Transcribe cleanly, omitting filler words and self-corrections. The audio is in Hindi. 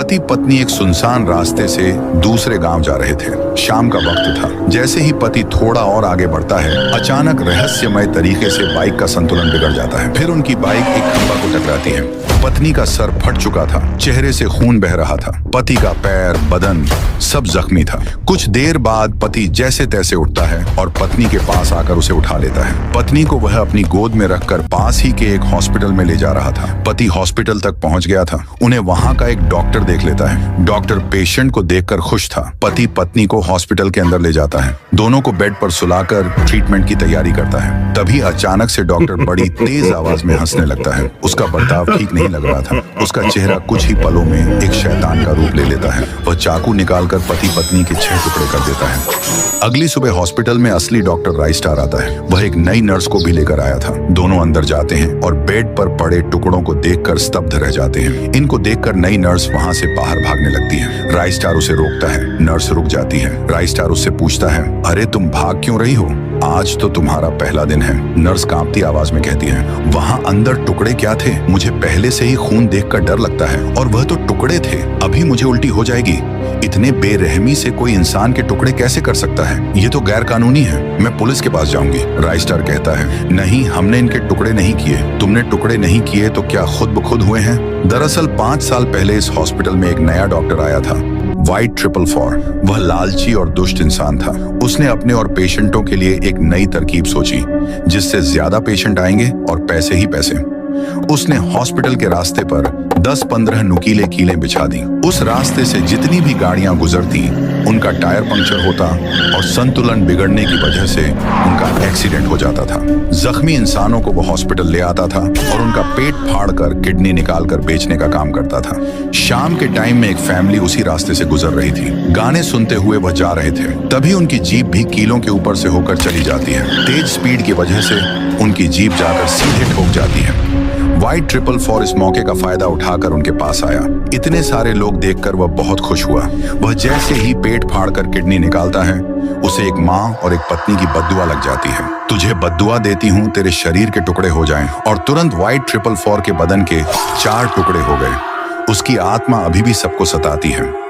पति पत्नी एक सुनसान रास्ते से दूसरे गांव जा रहे थे। शाम का वक्त था। जैसे ही पति थोड़ा और आगे बढ़ता है, अचानक रहस्यमय तरीके से बाइक का संतुलन बिगड़ जाता है। फिर उनकी बाइक एक खंभा को टकराती है। पत्नी का सर फट चुका था, चेहरे से खून बह रहा था। पति का पैर, बदन सब जख्मी था। कुछ देर बाद पति जैसे तैसे उठता है और पत्नी के पास आकर उसे उठा लेता है। पत्नी को वह अपनी गोद में रखकर पास ही के एक हॉस्पिटल में ले जा रहा था। पति हॉस्पिटल तक पहुंच गया था। उन्हें वहां का एक डॉक्टर देख लेता है। डॉक्टर पेशेंट को देखकर खुश था। पति पत्नी को हॉस्पिटल के अंदर ले जाता है। दोनों को बेड पर सुलाकर ट्रीटमेंट की तैयारी करता है। तभी अचानक से डॉक्टर बड़ी तेज आवाज में हंसने लगता है। उसका बर्ताव ठीक नहीं लग रहा था। उसका चेहरा कुछ ही पलों में एक शैतान का रूप ले लेता है। वह चाकू निकालकर पति पत्नी के 6 टुकड़े कर देता है। अगली सुबह हॉस्पिटल में असली डॉक्टर राइस्टार आता है। वह एक नई नर्स को भी लेकर आया था। दोनों अंदर जाते हैं और बेड पर पड़े टुकड़ों को देखकर स्तब्ध रह जाते हैं। इनको देखकर नई नर्स वहां से बाहर भागने लगती है। राइस्टार उसे रोकता है। नर्स रुक जाती है। राइस्टार उससे पूछता है, अरे तुम भाग क्यों रही हो? आज तो तुम्हारा पहला दिन है। नर्स कांपती आवाज में कहती है, वहां अंदर टुकड़े क्या थे? मुझे पहले से ही खून देखकर डर लगता है और वह तो टुकड़े थे। अभी मुझे उल्टी हो जाएगी। इतने बेरहमी से कोई इंसान के टुकड़े कैसे कर सकता है? ये तो गैर कानूनी है। मैं पुलिस के पास जाऊंगी। राइस्टार कहता है, नहीं, हमने इनके टुकड़े नहीं किए। तुमने टुकड़े नहीं किए तो क्या खुद ब खुद हुए हैं? दरअसल 5 साल पहले इस हॉस्पिटल में एक नया डॉक्टर आया था, White 444। वह लालची और दुष्ट इंसान था। उसने अपने और पेशेंटों के लिए एक नई तरकीब सोची, जिससे ज्यादा पेशेंट आएंगे और पैसे ही पैसे। उसने हॉस्पिटल के रास्ते पर 10-15 नुकीले कीलें बिछा दी। उस रास्ते से जितनी भी गाड़ियां गुजरती, उनका टायर पंक्चर होता और संतुलन बिगड़ने की वजह से उनका एक्सीडेंट हो जाता था। जख्मी इंसानों को वो हॉस्पिटल ले आता था और उनका पेट फाड़कर किडनी निकालकर बेचने का काम करता था। शाम के टाइम में एक फैमिली उसी रास्ते से गुजर रही थी। गाने सुनते हुए वह जा रहे थे। तभी उनकी जीप भी कीलों के ऊपर से होकर चली जाती है। तेज स्पीड की वजह से उनकी जीप जाकर सीधे ठोक जाती है। White 444 इस मौके का फायदा उठाकर उनके पास आया। इतने सारे लोग देखकर वह बहुत खुश हुआ। वह जैसे ही पेट फाड़कर किडनी निकालता है, उसे एक माँ और एक पत्नी की बद्दुआ लग जाती है। तुझे बद्दुआ देती हूँ तेरे शरीर के टुकड़े हो जाएं। और तुरंत White 444 के बदन के 4 टुकड़े हो गए। उसकी आत्मा अभी भी सबको सताती है।